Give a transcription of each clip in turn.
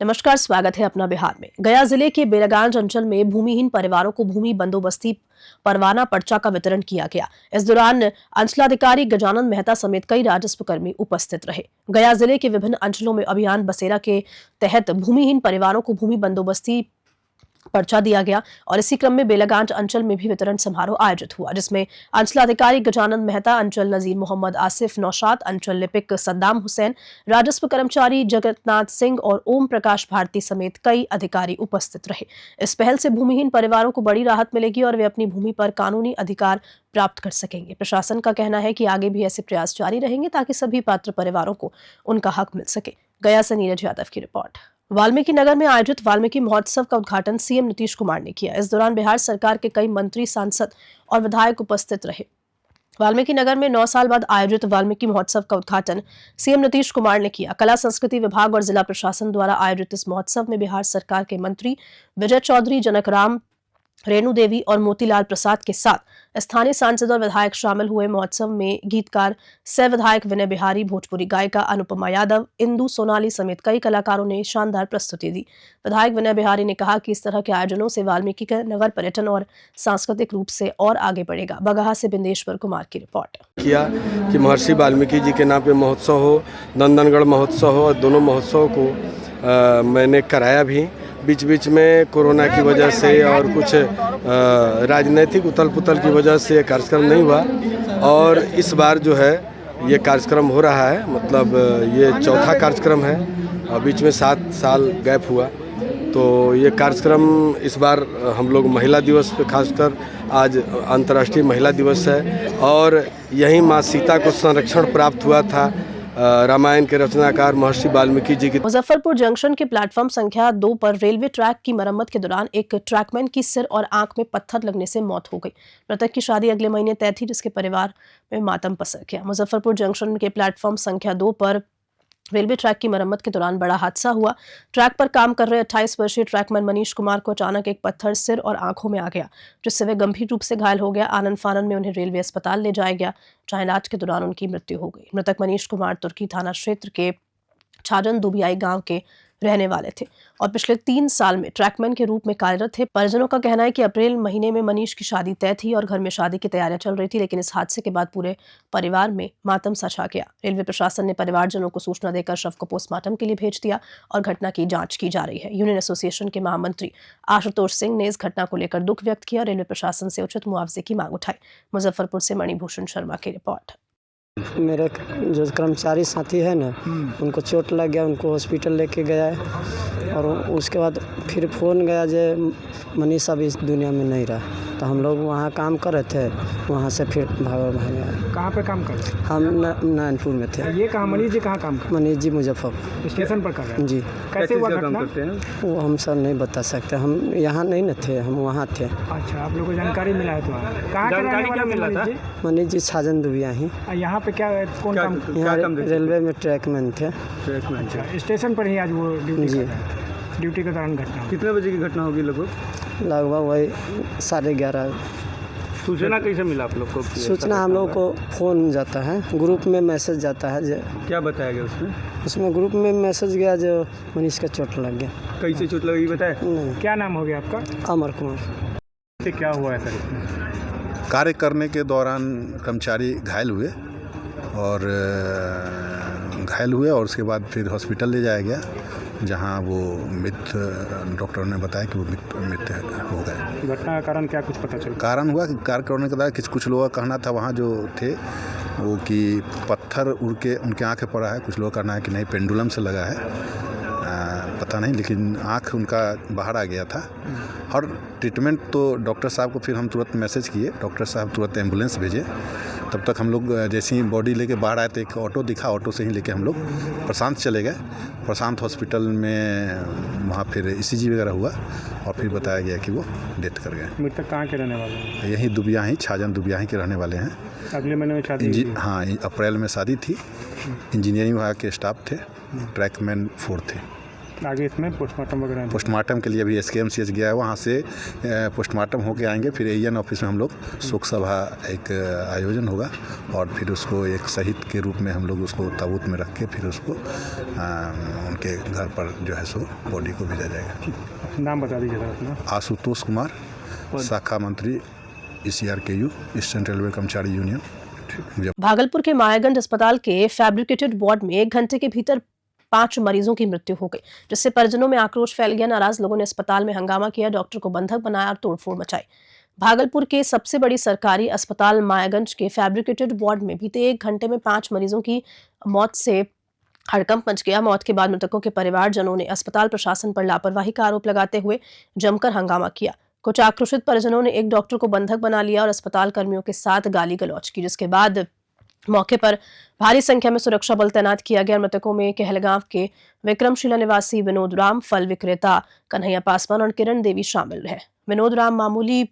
नमस्कार, स्वागत है अपना बिहार में। गया जिले के बेलगांज अंचल में भूमिहीन परिवारों को भूमि बंदोबस्ती परवाना पर्चा का वितरण किया गया। इस दौरान अंचलाधिकारी गजानन मेहता समेत कई राजस्व कर्मी उपस्थित रहे। गया जिले के विभिन्न अंचलों में अभियान बसेरा के तहत भूमिहीन परिवारों को भूमि बंदोबस्ती पर्चा दिया गया और इसी क्रम में बेलगांज अंचल में भी वितरण समारोह आयोजित हुआ, जिसमें अंचलाधिकारी गजानन मेहता, अंचल नजीर मोहम्मद आसिफ नौशाद, अंचल लिपिक सद्दाम हुसैन, राजस्व कर्मचारी जगन्नाथ सिंह और ओम प्रकाश भारती समेत कई अधिकारी उपस्थित रहे। इस पहल से भूमिहीन परिवारों को बड़ी राहत मिलेगी और वे अपनी भूमि पर कानूनी अधिकार प्राप्त कर सकेंगे। प्रशासन का कहना है कि आगे भी ऐसे प्रयास जारी रहेंगे ताकि सभी पात्र परिवारों को उनका हक मिल सके। गया से नीरज यादव की रिपोर्ट। वाल्मीकि नगर में आयोजित वाल्मीकि महोत्सव का उद्घाटन सीएम नीतीश कुमार ने किया। इस दौरान बिहार सरकार के कई मंत्री, सांसद और विधायक उपस्थित रहे। वाल्मीकि नगर में 9 साल बाद आयोजित वाल्मीकि महोत्सव का उद्घाटन सीएम नीतीश कुमार ने किया। कला संस्कृति विभाग और जिला प्रशासन द्वारा आयोजित इस महोत्सव में बिहार सरकार के मंत्री विजय चौधरी, जनकराम, रेणु देवी और मोतीलाल प्रसाद के साथ स्थानीय सांसद और विधायक शामिल हुए। महोत्सव में गीतकार सह विधायक विनय बिहारी, भोजपुरी गायिका अनुपमा यादव, इंदु सोनाली समेत कई कलाकारों ने शानदार प्रस्तुति दी। विधायक विनय बिहारी ने कहा कि इस तरह के आयोजनों से वाल्मीकि का नगर पर्यटन और सांस्कृतिक रूप से और आगे बढ़ेगा। बगहा से बिंदेश्वर कुमार की रिपोर्ट। किया कि महर्षि वाल्मीकि जी के नाम पे महोत्सव हो, नंदनगढ़ महोत्सव हो, दोनों महोत्सव को मैंने कराया भी। बीच बीच में कोरोना की वजह से और कुछ राजनीतिक उथल पुथल की वजह से ये कार्यक्रम नहीं हुआ और इस बार जो है ये कार्यक्रम हो रहा है। मतलब ये चौथा कार्यक्रम है और बीच में 7 साल गैप हुआ। तो ये कार्यक्रम इस बार हम लोग महिला दिवस पे, खासकर आज अंतर्राष्ट्रीय महिला दिवस है और यही माँ सीता को संरक्षण प्राप्त हुआ था रामायण के रचनाकार महर्षि वाल्मीकि जी की। मुजफ्फरपुर जंक्शन के प्लेटफॉर्म संख्या 2 पर रेलवे ट्रैक की मरम्मत के दौरान एक ट्रैकमैन की सिर और आंख में पत्थर लगने से मौत हो गई। मृतक की शादी अगले महीने तय थी, जिसके परिवार में मातम पसर गया। मुजफ्फरपुर जंक्शन के प्लेटफॉर्म संख्या 2 पर रेलवे ट्रैक की मरम्मत के दौरान बड़ा हादसा हुआ। ट्रैक पर काम कर रहे 28 वर्षीय ट्रैकमैन मनीष कुमार को अचानक एक पत्थर सिर और आंखों में आ गया, जिससे वे गंभीर रूप से घायल हो गया। आनन फानन में उन्हें रेलवे अस्पताल ले जाया गया, जहां इलाज के दौरान उनकी मृत्यु हो गई। मृतक मनीष कुमार तुर्की थाना क्षेत्र के छाजन दुबियाई गांव के रहने वाले थे और पिछले 3 साल में ट्रैकमैन के रूप में कार्यरत थे। परिजनों का कहना है कि अप्रैल महीने में मनीष की शादी तय थी और घर में शादी की तैयारियां चल रही थी, लेकिन इस हादसे के बाद पूरे परिवार में मातम सा छा गया। रेलवे प्रशासन ने परिवारजनों को सूचना देकर शव को पोस्टमार्टम के लिए भेज दिया और घटना की जांच की जा रही है। यूनियन एसोसिएशन के महामंत्री आशुतोष सिंह ने इस घटना को लेकर दुख व्यक्त किया। रेलवे प्रशासन से उचित मुआवजे की मांग उठाई। मुजफ्फरपुर से मणिभूषण शर्मा की रिपोर्ट। मेरे जो कर्मचारी साथी है ना, उनको चोट लग गया, उनको हॉस्पिटल लेके गया है और उसके बाद फिर फ़ोन गया जो मनीष अब इस दुनिया में नहीं रहा। तो हम लोग वहाँ काम कर रहे थे, वहाँ से फिर भाग। कहाँ पे काम कर रहे थे? हम नारायणपुर में थे। ये कहाँ मनीष जी कहाँ काम कर? मनीष जी मुजफ्फरपुर स्टेशन पर कर रहे हैं जी। कैसे हुआ घटना? वो हम सर नहीं बता सकते, हम यहाँ नहीं न थे, हम वहाँ थे। अच्छा, आप लोगों को जानकारी मिला है? तो कहाँ जानकारी क्या मिला था? मनीष जी छाजन दुबिया ही। यहाँ पे क्या कौन काम? यहाँ रेलवे में ट्रैकमैन थे। अच्छा, स्टेशन पर ही आज वो ड्यूटी के दौरान घटना। कितने बजे की घटना होगी लगभग? वही 11:30। सूचना कैसे मिला आप लोग को? सूचना हम लोग को फ़ोन जाता है, ग्रुप में मैसेज जाता है। क्या बताया गया उसमें? उसमें ग्रुप में मैसेज गया जो मनीष का चोट लग गया। कैसे चोट लगी बताया? नहीं। क्या नाम हो गया आपका? अमर कुमार। क्या हुआ है सर? कार्य करने के दौरान कर्मचारी घायल हुए और उसके बाद फिर हॉस्पिटल ले जाया गया, जहां वो मृत, डॉक्टर ने बताया कि वो मृत हो गए। घटना का कारण क्या कुछ पता चला? कारण हुआ कि कार्य करने के दौरान कुछ लोगों का कहना था वहाँ जो थे वो कि पत्थर उड़ के उनके आँख पे पड़ा है। कुछ लोगों का कहना है कि नहीं, पेंडुलम से लगा है, पता नहीं, लेकिन आँख उनका बाहर आ गया था। और ट्रीटमेंट तो डॉक्टर साहब को फिर हम तुरंत मैसेज किए, डॉक्टर साहब तुरंत एम्बुलेंस भेजे। तब तक हम लोग जैसे ही बॉडी लेके बाहर आए तो एक ऑटो दिखा, ऑटो से ही लेके हम लोग प्रशांत चले गए। प्रशांत हॉस्पिटल में वहाँ फिर ECG वगैरह हुआ और फिर बताया गया कि वो डेथ कर गए। मृतक कहाँ के रहने वाले हैं? यहीं दुबिया ही, छाजन दुबिया ही के रहने वाले हैं। अगले महीने में शादी? हाँ, अप्रैल में शादी थी। इंजीनियरिंग विभाग के स्टाफ थे, ट्रैकमैन 4 थे। आगे इसमें पोस्टमार्टम वगैरह पोस्टमार्टम के लिए अभी SKMCH गया है, वहाँ से पोस्टमार्टम होके आएंगे, फिर AN ऑफिस में हम लोग शोक सभा एक आयोजन होगा और फिर उसको एक शहीद के रूप में हम लोग उसको ताबूत में रख के फिर उसको उनके घर पर जो है सो बॉडी को भेजा जाएगा। नाम बता दीजिए सर अपना। आशुतोष कुमार, शाखा मंत्री ECRKU, ईस्टर्न रेलवे कर्मचारी यूनियन। भागलपुर के मायागंज अस्पताल के फैब्रिकेटेड वार्ड में 1 घंटे के भीतर 5 मरीजों की मृत्यु हो गई, जिससे परिजनों में आक्रोश फैल गया। नाराज लोगों ने अस्पताल में हंगामा किया, डॉक्टर को बंधक बनाया और तोड़फोड़ मचाई। भागलपुर के सबसे बड़ी सरकारी अस्पताल मायागंज के फैब्रिकेटेड वार्ड में बीते 1 घंटे में 5 मरीजों की मौत से हड़कंप मच गया। मौत के बाद मृतकों के परिवारजनों ने अस्पताल प्रशासन पर लापरवाही का आरोप लगाते हुए जमकर हंगामा किया। कुछ आक्रोशित परिजनों ने एक डॉक्टर को बंधक बना लिया और अस्पताल कर्मियों के साथ गाली गलौज की, जिसके बाद मौके पर भारी संख्या में सुरक्षा बल तैनात किया गया। मृतकों में कहलगांव के विक्रमशिला निवासी विनोद राम, फल विक्रेता कन्हैया पासवान और किरण देवी शामिल है। विनोद राम मामूली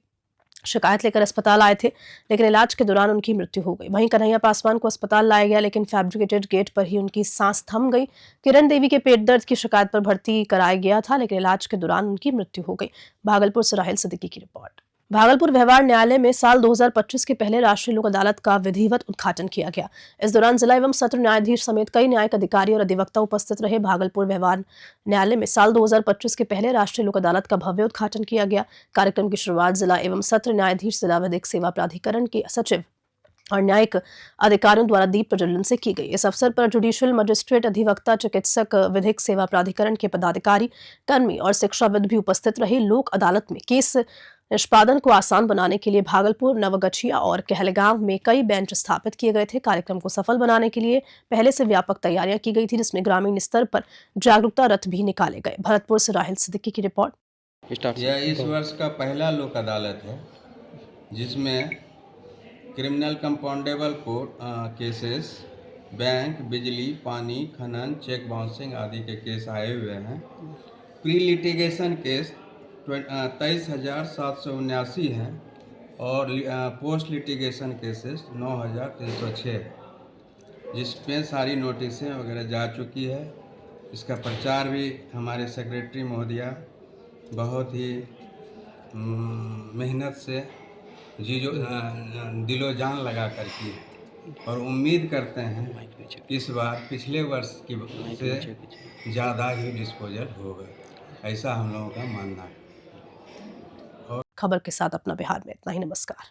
शिकायत लेकर अस्पताल आए थे, लेकिन इलाज के दौरान उनकी मृत्यु हो गई। वहीं कन्हैया पासवान को अस्पताल लाया गया, लेकिन फैब्रिकेटेड गेट पर ही उनकी सांस थम गई। किरण देवी के पेट दर्द की शिकायत पर भर्ती कराया गया था, लेकिन इलाज के दौरान उनकी मृत्यु हो गई। भागलपुर से राहिल सिद्दीकी की रिपोर्ट। भागलपुर व्यवहार न्यायालय में साल 2025 के पहले राष्ट्रीय लोक अदालत का विधिवत उद्घाटन किया गया। इस दौरान जिला एवं सत्र न्यायाधीश समेत कई न्यायिक अधिकारी और अधिवक्ता उपस्थित रहे। भागलपुर व्यवहार न्यायालय में साल 2025 के पहले राष्ट्रीय लोक अदालत का भव्य उद्घाटन किया गया। कार्यक्रम की शुरुआत जिला एवं सत्र न्यायाधीश, जिला विधिक सेवा प्राधिकरण के सचिव और न्यायिक अधिकारियों द्वारा दीप प्रज्वलन से की गई। इस अवसर पर जुडिशियल मजिस्ट्रेट, अधिवक्ता, चिकित्सक, विधिक सेवा प्राधिकरण के पदाधिकारी, कर्मी और शिक्षाविद भी उपस्थित रहे। लोक अदालत में केस निष्पादन को आसान बनाने के लिए भागलपुर, नवगछिया और कहलगांव में कई बेंच स्थापित किए गए थे। कार्यक्रम को सफल बनाने के लिए पहले से व्यापक तैयारियां की गई थी, जिसमें ग्रामीण स्तर पर जागरूकता रथ भी निकाले गए। भरतपुर से राहिल सिद्दीकी की रिपोर्ट। यह इस वर्ष का पहला लोक अदालत है जिसमें criminal compoundable court cases, bank, बिजली, पानी, खनन, चेक बाउंसिंग आदि के केस आए हुए हैं। प्री लिटिगेशन केस 23,779 हैं और पोस्ट लिटिगेशन केसेस 9,306 है, जिसमें सारी नोटिसें वगैरह जा चुकी है। इसका प्रचार भी हमारे सेक्रेटरी महोदया बहुत ही मेहनत से दिलो जान लगा कर की, और उम्मीद करते हैं इस बार पिछले वर्ष की से ज़्यादा ही डिस्पोजल होगा, ऐसा हम लोगों का मानना है। खबर के साथ अपना बिहार में इतना ही। नमस्कार।